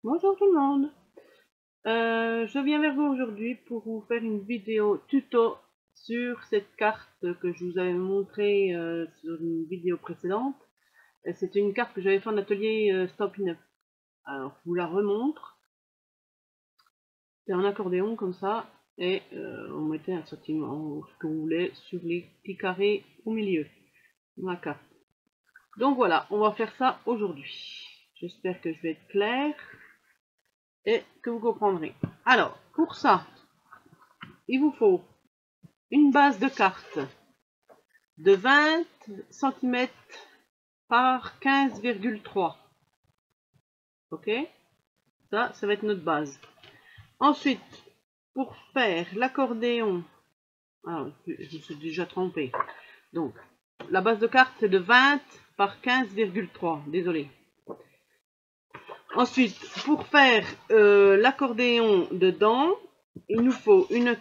Bonjour tout le monde. Je viens vers vous aujourd'hui pour vous faire une vidéo tuto sur cette carte que je vous avais montrée sur une vidéo précédente. C'était une carte que j'avais fait en atelier Stop In. Alors, je vous la remontre. C'est un accordéon comme ça et on mettait un sentiment, ce que vous voulez, sur les petits carrés au milieu de la carte. Donc voilà, on va faire ça aujourd'hui. J'espère que je vais être claire et que vous comprendrez. Alors, pour ça, il vous faut une base de carte de 20 cm par 15,3. Ok, ça va être notre base. Ensuite, pour faire l'accordéon, je me suis déjà trompée. Donc, la base de carte c'est de 20 par 15,3. Désolé. Ensuite, pour faire l'accordéon dedans, il nous faut une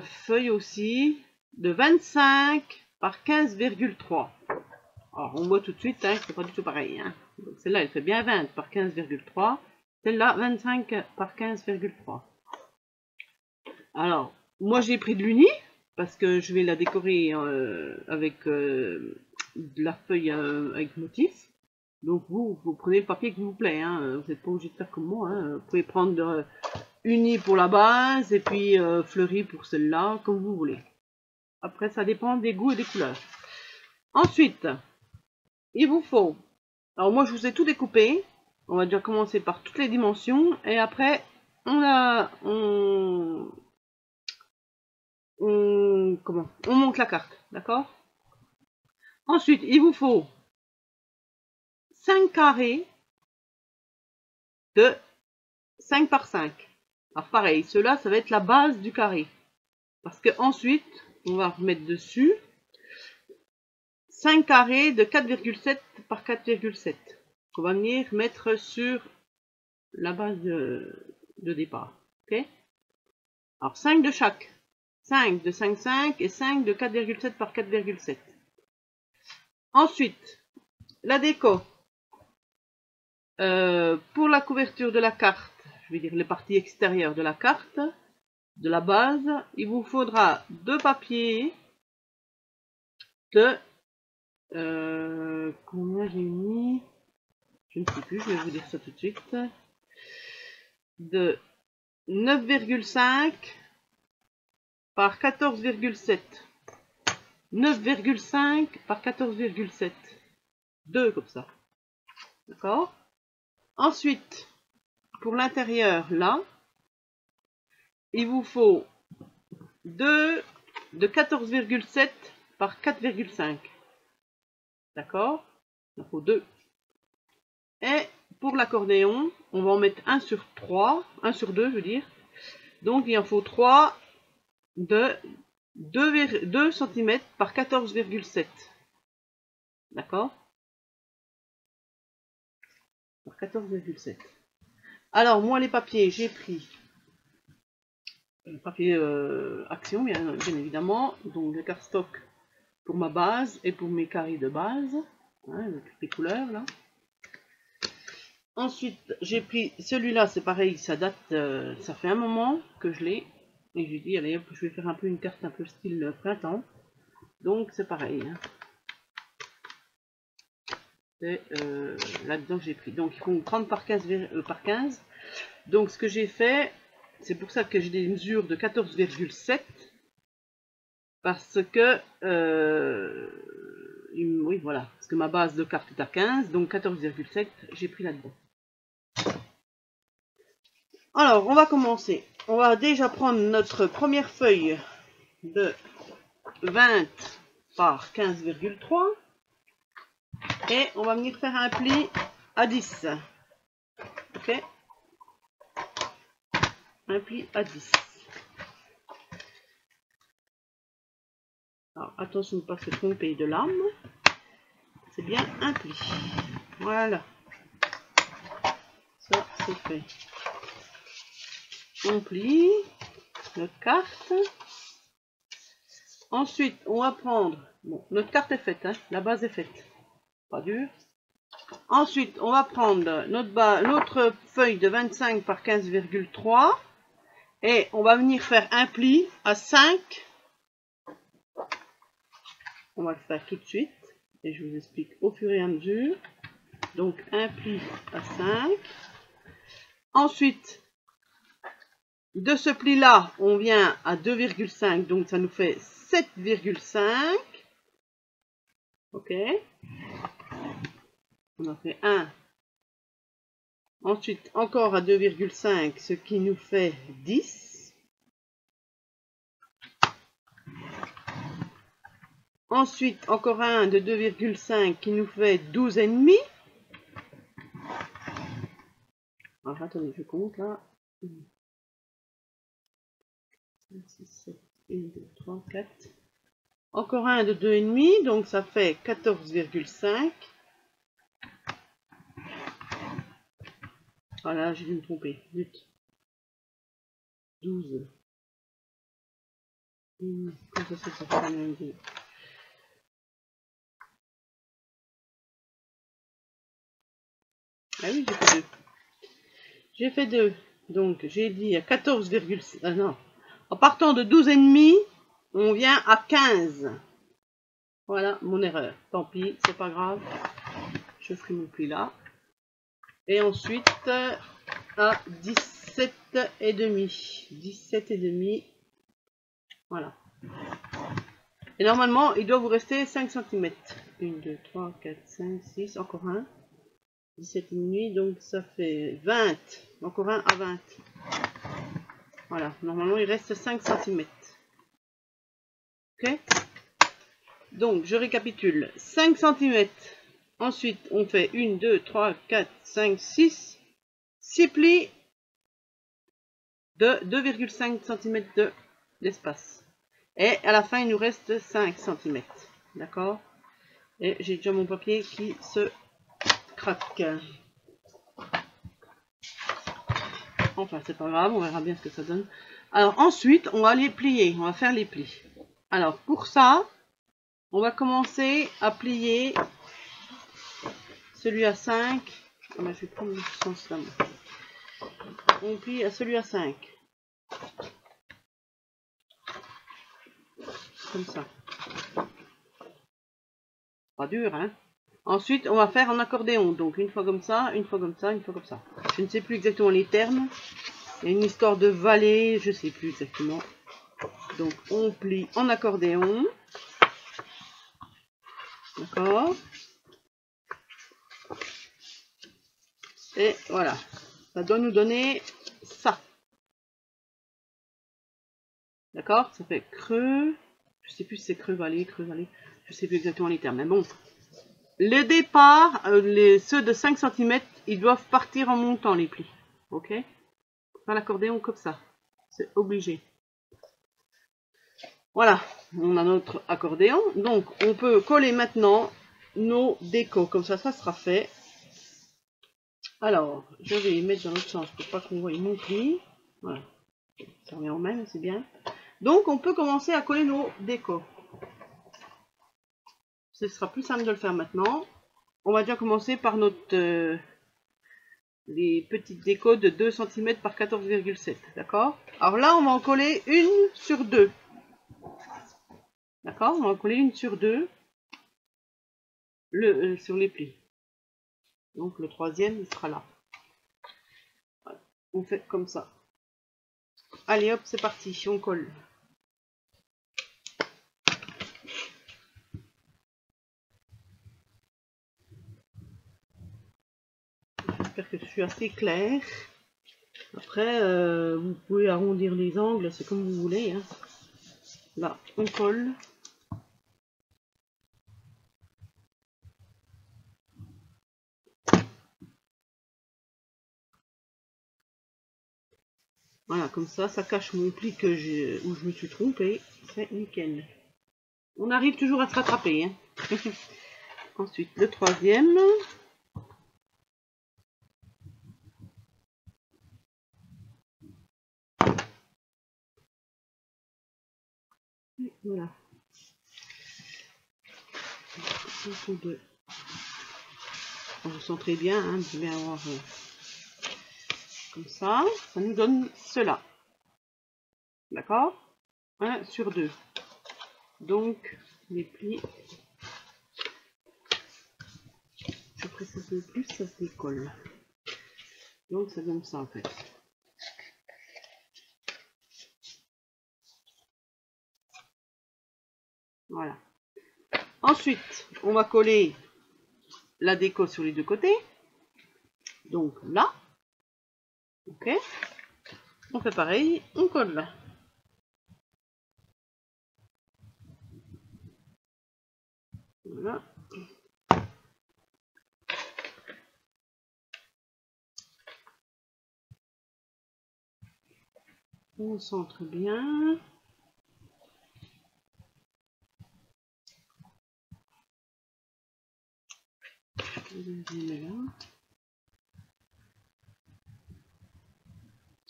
feuille aussi de 25 par 15,3. Alors, on voit tout de suite hein, que c'est pas du tout pareil. Hein. Celle-là, elle fait bien 20 par 15,3. Celle-là, 25 par 15,3. Alors, moi, j'ai pris de l'uni parce que je vais la décorer avec de la feuille avec motif. Donc, vous prenez le papier qui vous plaît. Hein. Vous n'êtes pas obligé de faire comme moi. Hein. Vous pouvez prendre uni pour la base et puis fleuri pour celle-là, comme vous voulez. Après, ça dépend des goûts et des couleurs. Ensuite, il vous faut... Alors moi, je vous ai tout découpé. On va déjà commencer par toutes les dimensions. Et après, on monte la carte. D'accord? Ensuite, il vous faut 5 carrés de 5 par 5. Alors pareil, ceux-là, ça va être la base du carré. Parce que ensuite, on va remettre dessus 5 carrés de 4,7 par 4,7. On va venir mettre sur la base de départ. Ok? Alors 5 de chaque. 5 de 5,5 et 5 de 4,7 par 4,7. Ensuite, la déco. Pour la couverture de la carte, je vais dire les parties extérieures de la carte, de la base, il vous faudra 2 papiers de... combien j'ai mis? Je ne sais plus, je vais vous dire ça tout de suite. De 9,5 par 14,7. 9,5 par 14,7. 2 comme ça. D'accord? Ensuite, pour l'intérieur, là, il vous faut 2 de 14,7 par 4,5. D'accord? Il en faut 2. Et pour l'accordéon, on va en mettre 1 sur 3, 1 sur 2, je veux dire. Donc, il en faut 3 de 2 cm par 14,7. D'accord? Par 14,7. Alors, moi, les papiers, j'ai pris le papier Action, bien évidemment. Donc, le cardstock pour ma base et pour mes carrés de base. Hein, avec les couleurs, là. Ensuite, j'ai pris celui-là, c'est pareil, ça date, ça fait un moment que je l'ai. Et j'ai dit, allez, je vais faire un peu une carte un peu style printemps. Donc, c'est pareil. Hein. C'est là-dedans que j'ai pris. Donc, ils font 30 par 15, par 15. Donc, ce que j'ai fait, c'est pour ça que j'ai des mesures de 14,7. Parce que, oui, voilà. Parce que ma base de carte est à 15. Donc, 14,7, j'ai pris là-dedans. Alors, on va commencer. On va déjà prendre notre première feuille de 20 par 15,3 et on va venir faire un pli à 10. Ok? Un pli à 10. Alors, attention de ne pas se tromper de lame. C'est bien un pli. Voilà. Ça, c'est fait. On plie notre carte. Ensuite, on va prendre... Bon, notre carte est faite, hein, la base est faite. Pas dur. Ensuite, on va prendre notre feuille de 25 par 15,3 et on va venir faire un pli à 5. On va le faire tout de suite et je vous explique au fur et à mesure. Donc un pli à 5. Ensuite, de ce pli là, on vient à 2,5, donc ça nous fait 7,5. Ok. On a fait 1. Ensuite, encore à 2,5, ce qui nous fait 10. Ensuite, encore un de 2,5 qui nous fait 12,5. Alors, attendez, je compte là. 6, 7, 1, 2, 3, 4. Encore un de 2,5, donc ça fait 14,5. Voilà, j'ai dû me tromper. 8, 12. Comme ça fait la même chose. Ah oui, j'ai fait 2. J'ai fait 2. Donc, j'ai dit à 14,5. Ah non. En partant de 12,5, on vient à 15. Voilà, mon erreur. Tant pis, c'est pas grave. Je ferai mon pli là. Et ensuite, à 17,5. 17,5. Voilà. Et normalement, il doit vous rester 5 cm. 1, 2, 3, 4, 5, 6. Encore un. 17,5. Donc, ça fait 20. Encore un à 20. Voilà. Normalement, il reste 5 cm. Ok? Donc, je récapitule. 5 cm. Ensuite, on fait 1, 2, 3, 4, 5, 6. 6 plis de 2,5 cm d'espace. Et à la fin, il nous reste 5 cm. D'accord? Et j'ai déjà mon papier qui se craque. Enfin, c'est pas grave, on verra bien ce que ça donne. Alors, ensuite, on va les plier. On va faire les plis. Alors, pour ça, on va commencer à plier celui à 5. Ah ben, je vais prendre le sens là. On plie à celui à 5. Comme ça. Pas dur, hein? Ensuite, on va faire en accordéon. Donc, une fois comme ça, une fois comme ça, une fois comme ça. Je ne sais plus exactement les termes. Il y a une histoire de vallée, je ne sais plus exactement. Donc, on plie en accordéon. D'accord? Et voilà. Ça doit nous donner ça. D'accord? Ça fait creux. Je ne sais plus si c'est creux, vallée. Je ne sais plus exactement les termes. Mais bon. Le départ, ceux de 5 cm, ils doivent partir en montant les plis. Ok? Faire l'accordéon comme ça. C'est obligé. Voilà, on a notre accordéon. Donc, on peut coller maintenant nos décos. Comme ça sera fait. Alors, je vais mettre dans l'autre sens pour pas qu'on voie mon pli. Voilà, ça revient au même, c'est bien. Donc, on peut commencer à coller nos décos. Ce sera plus simple de le faire maintenant. On va déjà commencer par notre les petites décos de 2 cm par 14,7. D'accord? Alors là, on va en coller une sur deux. D'accord? On va en coller une sur deux sur les plis. Donc, le troisième, il sera là. Voilà. On fait comme ça. Allez hop, c'est parti, on colle. J'espère que je suis assez claire. Après, vous pouvez arrondir les angles, c'est comme vous voulez. Hein. Là, on colle. Voilà, comme ça cache mon pli où je me suis trompée. C'est nickel. On arrive toujours à se rattraper. Hein. Ensuite, le troisième. Voilà. Un coup de Vous sentez bien, hein, vous devez avoir comme ça nous donne cela. D'accord? 1 sur 2. Donc, les plis, je précise le plus, ça se décolle. Donc, ça donne ça en fait. Voilà. Ensuite, on va coller la déco sur les deux côtés. Donc là, ok. On fait pareil, on colle là. Voilà. On centre bien.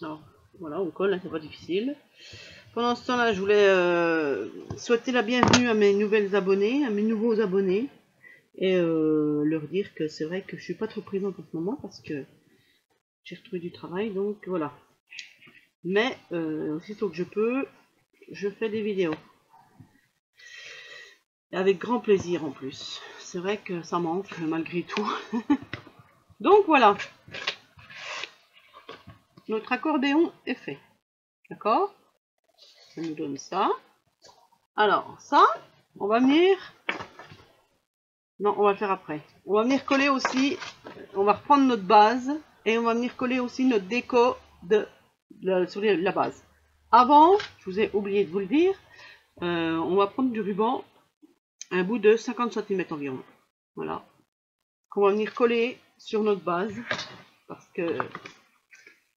Alors, voilà, on colle, c'est pas difficile. Pendant ce temps-là, je voulais souhaiter la bienvenue à mes nouvelles abonnés, à mes nouveaux abonnés, et leur dire que c'est vrai que je suis pas trop présente en ce moment parce que j'ai retrouvé du travail, donc voilà. Mais aussitôt que je peux, je fais des vidéos. Et avec grand plaisir en plus. C'est vrai que ça manque malgré tout. Donc voilà. Notre accordéon est fait. D'accord? Ça nous donne ça. Alors ça, on va venir... Non, on va le faire après. On va venir coller aussi, on va reprendre notre base et on va venir coller aussi notre déco sur la base. Avant, je vous ai oublié de vous le dire, on va prendre du ruban, un bout de 50 cm environ. Voilà. Qu'on va venir coller sur notre base. Parce que,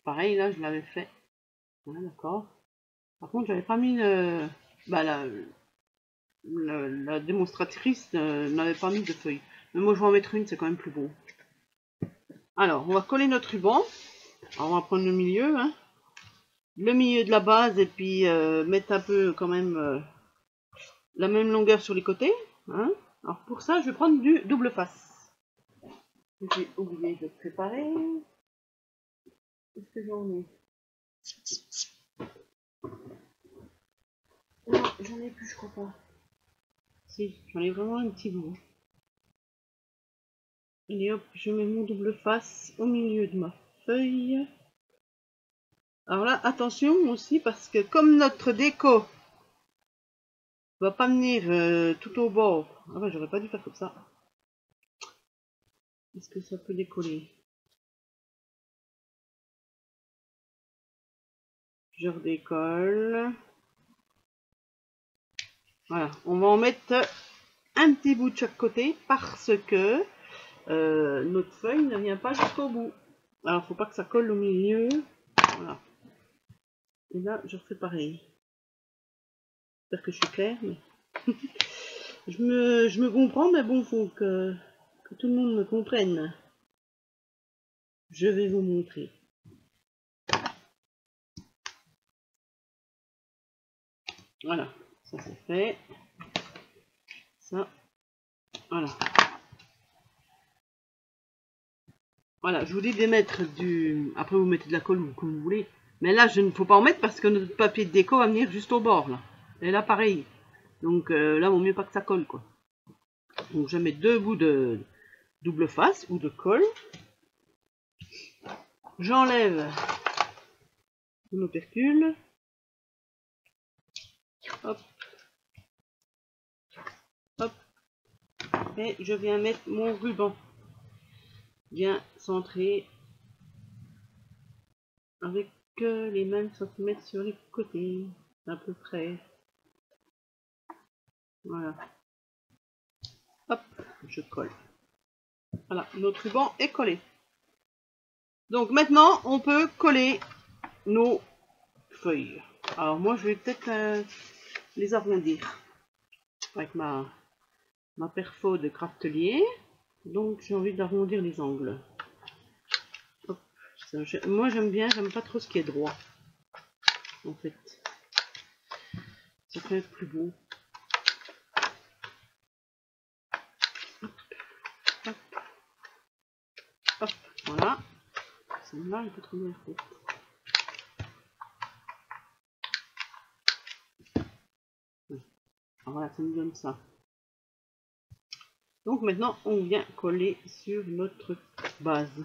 pareil, là, je l'avais fait. Voilà, d'accord. Par contre, j'avais pas mis la démonstratrice n'avait pas mis de feuilles. Mais moi, je vais en mettre une, c'est quand même plus beau. Alors, on va coller notre ruban. Alors, on va prendre le milieu, hein. Le milieu de la base, et puis mettre un peu quand même la même longueur sur les côtés. Hein. Alors, pour ça, je vais prendre du double face. J'ai oublié de préparer. Est-ce que j'en ai? Non, j'en ai plus, je crois pas. Si, j'en ai vraiment un petit bout. Allez hop, je mets mon double face au milieu de ma feuille. Alors là, attention aussi, parce que comme notre déco va pas venir tout au bord. Ah bah, j'aurais pas dû faire comme ça. Est-ce que ça peut décoller? Je redécolle. Voilà, on va en mettre un petit bout de chaque côté parce que notre feuille ne vient pas jusqu'au bout. Alors, faut pas que ça colle au milieu. Voilà. Et là, je refais pareil. J'espère que je suis claire. Mais... je me comprends, mais bon, faut que tout le monde me comprenne. Je vais vous montrer. Voilà, ça c'est fait. Ça, voilà. Voilà, je vous dis de mettre du... Après, vous mettez de la colle ou comme vous voulez. Mais là, je ne faut pas en mettre parce que notre papier de déco va venir juste au bord, là. Et là, pareil. Donc là, vaut mieux pas que ça colle, quoi. Donc, je mets 2 bouts de double face ou de colle. J'enlève mon opercule. Hop. Hop. Et je viens mettre mon ruban. Bien centré. Avec les mêmes centimètres sur les côtés. À peu près. Voilà. Hop. Je colle. Voilà. Notre ruban est collé. Donc maintenant, on peut coller nos feuilles. Alors moi, je vais peut-être les arrondir avec ma perfo de craftelier. Donc j'ai envie d'arrondir les angles. Hop. Moi j'aime bien, j'aime pas trop ce qui est droit. En fait, ça peut être plus beau. Hop. Hop. Voilà. Celle-là, elle peut trop bien faite. Voilà, ça nous donne ça. Donc maintenant, on vient coller sur notre base.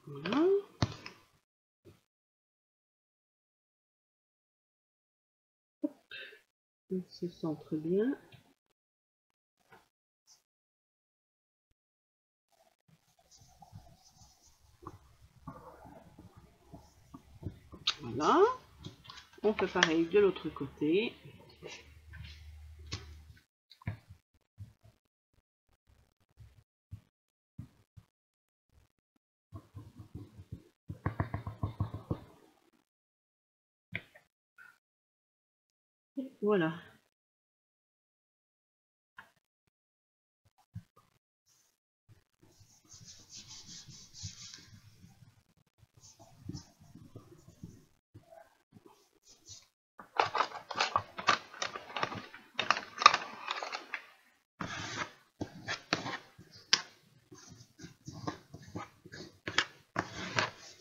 Voilà. On se centre bien. Voilà. On fait pareil de l'autre côté. Et voilà.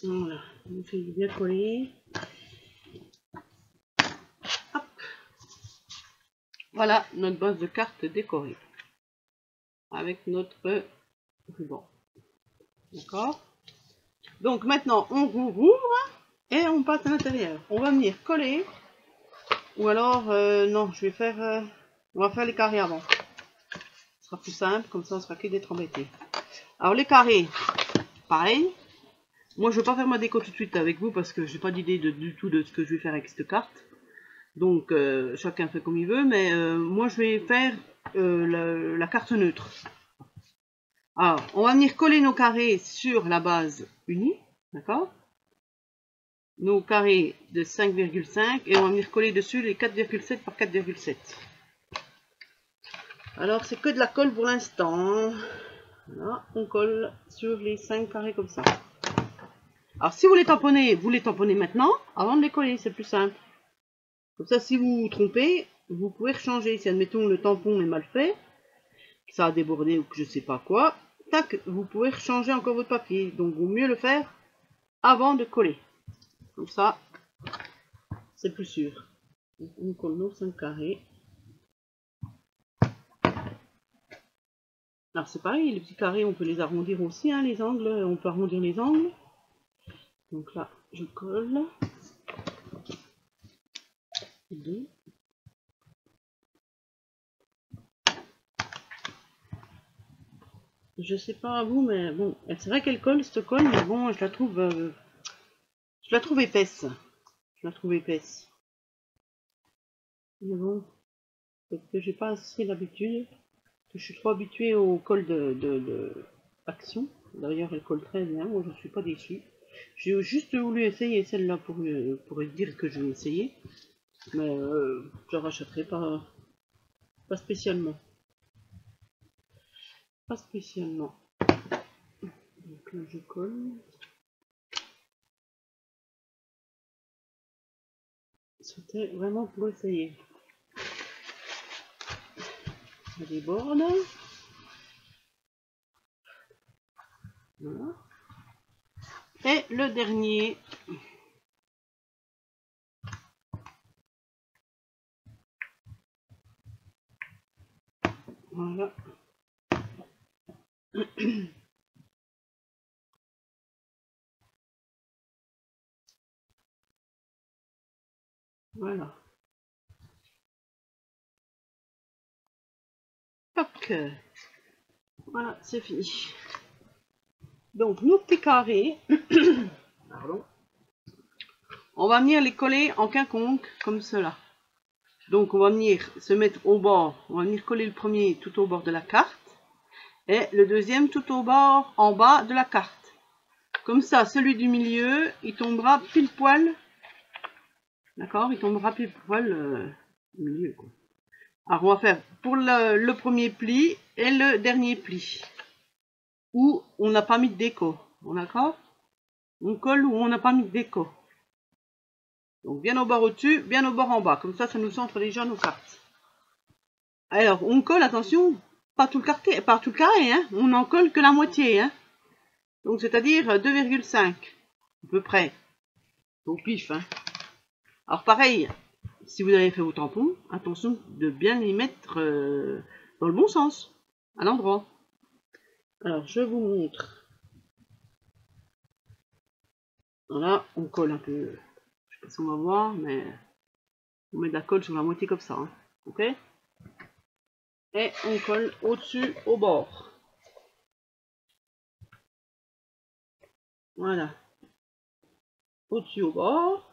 Voilà, on fait bien coller. Hop. Voilà notre base de carte décorée. Avec notre ruban. D'accord? Donc maintenant, on rouvre et on passe à l'intérieur. On va venir coller. Ou alors, non, je vais faire... on va faire les carrés avant. Ce sera plus simple, comme ça on sera que d'être embêté. Alors les carrés, pareil. Moi je ne vais pas faire ma déco tout de suite avec vous parce que j'ai pas d'idée du tout de ce que je vais faire avec cette carte. Donc chacun fait comme il veut, mais moi je vais faire la carte neutre. Alors on va venir coller nos carrés sur la base unie, d'accord? Nos carrés de 5,5 et on va venir coller dessus les 4,7 par 4,7. Alors c'est que de la colle pour l'instant. Voilà, on colle sur les 5 carrés comme ça. Alors si vous les tamponnez maintenant avant de les coller, c'est plus simple. Comme ça, si vous vous trompez, vous pouvez changer. Si admettons le tampon est mal fait, ça a débordé ou que je sais pas quoi, tac, vous pouvez changer encore votre papier. Donc vaut mieux le faire avant de coller. Comme ça, c'est plus sûr. Donc, on colle nos 5 carrés. Alors c'est pareil, les petits carrés, on peut les arrondir aussi, hein, les angles, on peut arrondir les angles. Donc là, je colle. Deux. Je sais pas à vous, mais bon, c'est vrai qu'elle colle, cette colle, mais bon, je la trouve épaisse. Je la trouve épaisse. Mais bon, peut-être que j'ai pas assez l'habitude. Je suis trop habituée au col de Action. D'ailleurs, elle colle très bien. Moi, je ne suis pas déçue. J'ai juste voulu essayer celle-là pour dire que je vais essayer. Mais je ne rachèterai pas spécialement. Pas spécialement. Donc là, je colle. C'était vraiment pour essayer. Ça déborde. Voilà. Et le dernier. Voilà. Voilà. Toc. Voilà, c'est fini. Donc, nos petits carrés. Pardon. On va venir les coller en quinconque, comme cela. Donc on va venir se mettre au bord, on va venir coller le premier tout au bord de la carte, et le deuxième tout au bord, en bas de la carte. Comme ça, celui du milieu, il tombera pile poil, d'accord? Il tombera pile poil au milieu, quoi. Alors on va faire pour le premier pli et le dernier pli, où on n'a pas mis de déco, d'accord? On colle où on n'a pas mis de déco. Donc bien au bord au-dessus, bien au bord en bas. Comme ça nous centre déjà nos cartes. Alors, on colle, attention, pas tout le carré, hein. On n'en colle que la moitié, hein. Donc, c'est-à-dire 2,5, à peu près. Au pif, hein. Alors, pareil, si vous avez fait vos tampons, attention de bien les mettre dans le bon sens, à l'endroit. Alors, je vous montre. Voilà, on colle un peu. Je sais pas si on va voir, mais on met de la colle sur la moitié comme ça, hein. Ok? Et on colle au-dessus, au bord. Voilà. Au-dessus, au bord.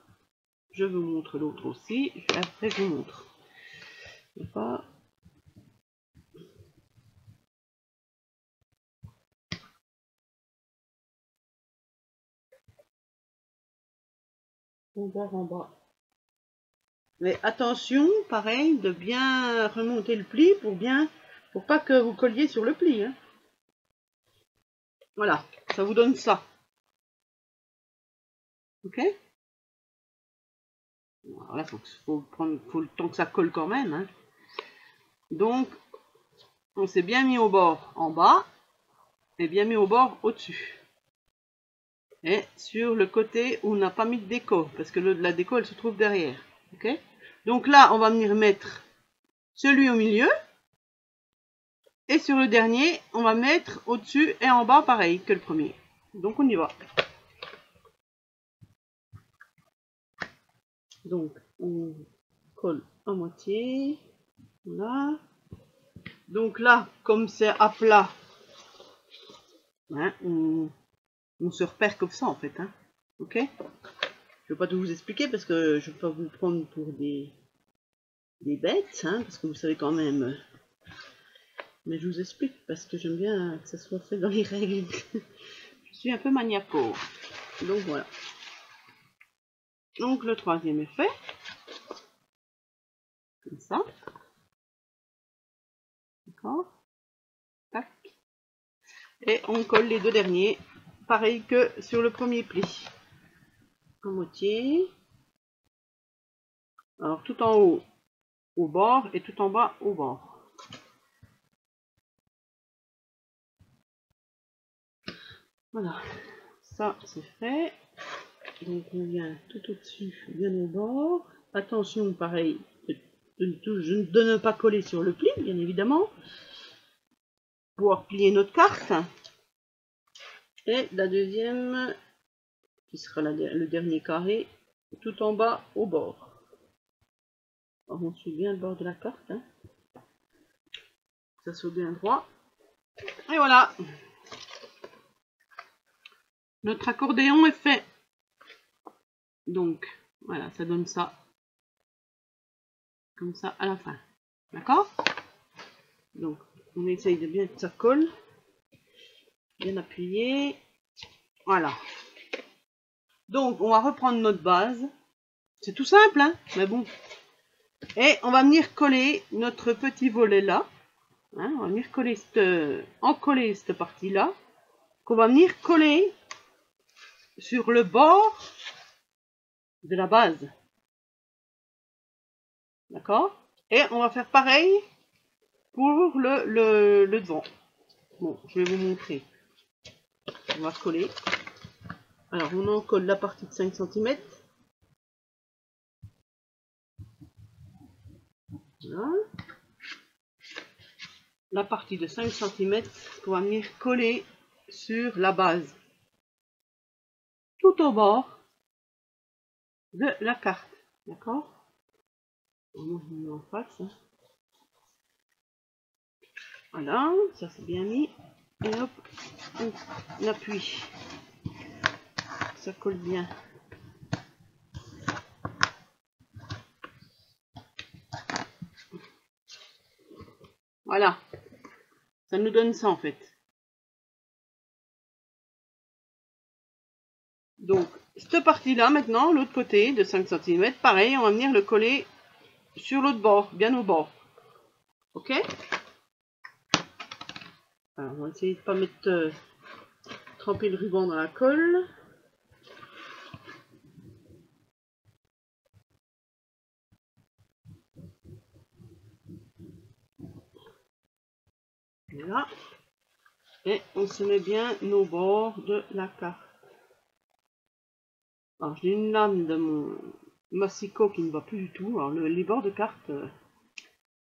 Je vous montre l'autre aussi. Après, je vous montre. Pas. On va en bas. Mais attention, pareil, de bien remonter le pli pour pas que vous colliez sur le pli, hein. Voilà, ça vous donne ça. Ok? Voilà, faut le temps que ça colle quand même, hein. Donc, on s'est bien mis au bord en bas et bien mis au bord au-dessus. Et sur le côté où on n'a pas mis de déco, parce que la déco, elle se trouve derrière. Ok? Donc là, on va venir mettre celui au milieu. Et sur le dernier, on va mettre au-dessus et en bas pareil que le premier. Donc on y va. Donc on colle à moitié. Voilà. Donc là, comme c'est à plat, hein, on se repère comme ça en fait. Hein. Ok? Je ne vais pas tout vous expliquer parce que je ne vais pas vous prendre pour des bêtes, hein, parce que vous savez quand même. Mais je vous explique parce que j'aime bien que ça soit fait dans les règles. Je suis un peu maniaco. Donc voilà. Donc le troisième est fait. Comme ça. D'accord. Tac. Et on colle les deux derniers. Pareil que sur le premier pli. En moitié. Alors tout en haut au bord et tout en bas au bord. Voilà. Ça c'est fait. Donc on vient tout au-dessus, bien au bord. Attention, pareil, je ne pas coller sur le pli, bien évidemment. Pour pouvoir plier notre carte. Et la deuxième, qui sera le dernier carré, tout en bas au bord. Alors on suit bien le bord de la carte. Hein. Que ça soit bien droit. Et voilà. Notre accordéon est fait. Donc, voilà, ça donne ça. Comme ça à la fin. D'accord? Donc, on essaye de bien que ça colle. Bien appuyé. Voilà. Donc, on va reprendre notre base. C'est tout simple, hein? Mais bon. Et on va venir coller notre petit volet là. Hein, on va venir coller encoller cette partie-là. Qu'on va venir coller sur le bord de la base. D'accord? Et on va faire pareil pour le devant. Bon, je vais vous montrer. On va coller. Alors, on en colle la partie de 5 cm. Voilà. La partie de 5 cm qu'on va venir coller sur la base. Tout au bord de la carte. D'accord? On met en face. Hein. Voilà, ça c'est bien mis. Et hop, on appuie. Ça colle bien. Voilà. Ça nous donne ça en fait. Donc, cette partie-là maintenant, l'autre côté de 5 cm, pareil, on va venir le coller sur l'autre bord, bien au bord. Ok? Alors, on va essayer de ne pas mettre tremper le ruban dans la colle. Voilà. Et on se met bien nos bords de la carte. Alors j'ai une lame de mon Massico qui ne va plus du tout. Alors les bords de carte,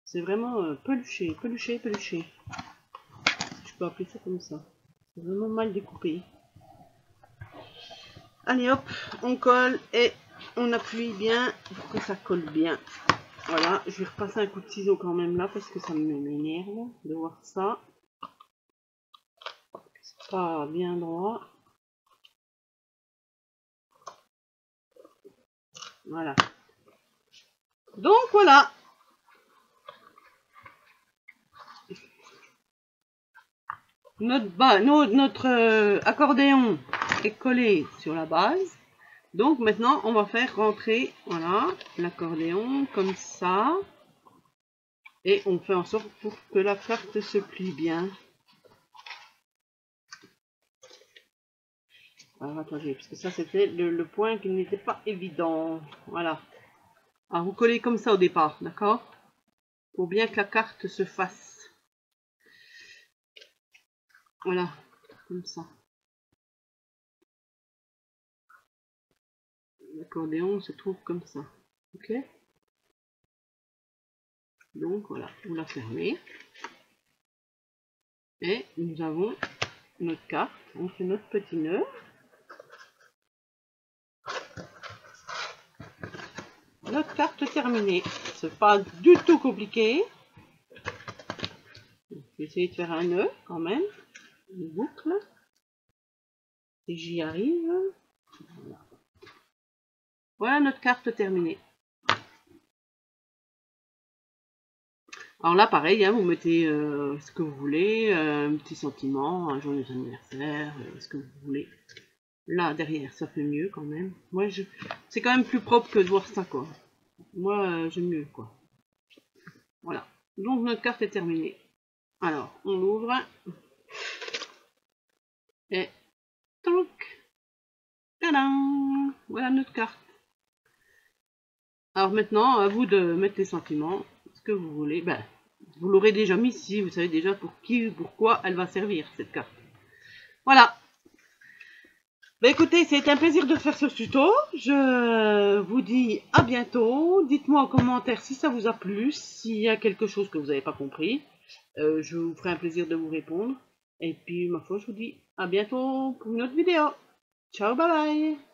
c'est vraiment peluché, peluché, peluché. Je peux appeler ça comme ça. C'est vraiment mal découpé. Allez hop, on colle et on appuie bien pour que ça colle bien. Voilà, je vais repasser un coup de ciseau quand même là parce que ça m'énerve de voir ça. C'est pas bien droit. Voilà. Donc voilà. Notre accordéon est collé sur la base. Donc maintenant, on va faire rentrer, voilà, l'accordéon comme ça. Et on fait en sorte pour que la carte se plie bien. Alors attendez, parce que ça c'était le point qui n'était pas évident. Voilà. Alors vous collez comme ça au départ, d'accord? Pour bien que la carte se fasse. Voilà, comme ça. L'accordéon se trouve comme ça. Ok? Donc voilà, vous la fermez. Et nous avons notre carte. On fait notre petit nœud. Notre carte terminée. C'est pas du tout compliqué. Je vais essayer de faire un nœud quand même. Une boucle. Et j'y arrive. Voilà. Voilà notre carte terminée. Alors là, pareil, hein, vous mettez ce que vous voulez, un petit sentiment, un joyeux anniversaire, ce que vous voulez. Là, derrière, ça fait mieux quand même. Moi, c'est quand même plus propre que de voir ça, quoi. Moi, j'aime mieux, quoi. Voilà. Donc, notre carte est terminée. Alors, on l'ouvre. Et, toc, tadam, voilà notre carte. Alors maintenant, à vous de mettre les sentiments, ce que vous voulez. Ben, vous l'aurez déjà mis ici, vous savez déjà pour qui ou pourquoi elle va servir, cette carte. Voilà. Ben écoutez, c'est un plaisir de faire ce tuto. Je vous dis à bientôt. Dites-moi en commentaire si ça vous a plu, s'il y a quelque chose que vous n'avez pas compris. Je vous ferai un plaisir de vous répondre. Et puis, ma foi, je vous dis à bientôt pour une autre vidéo. Ciao, bye bye.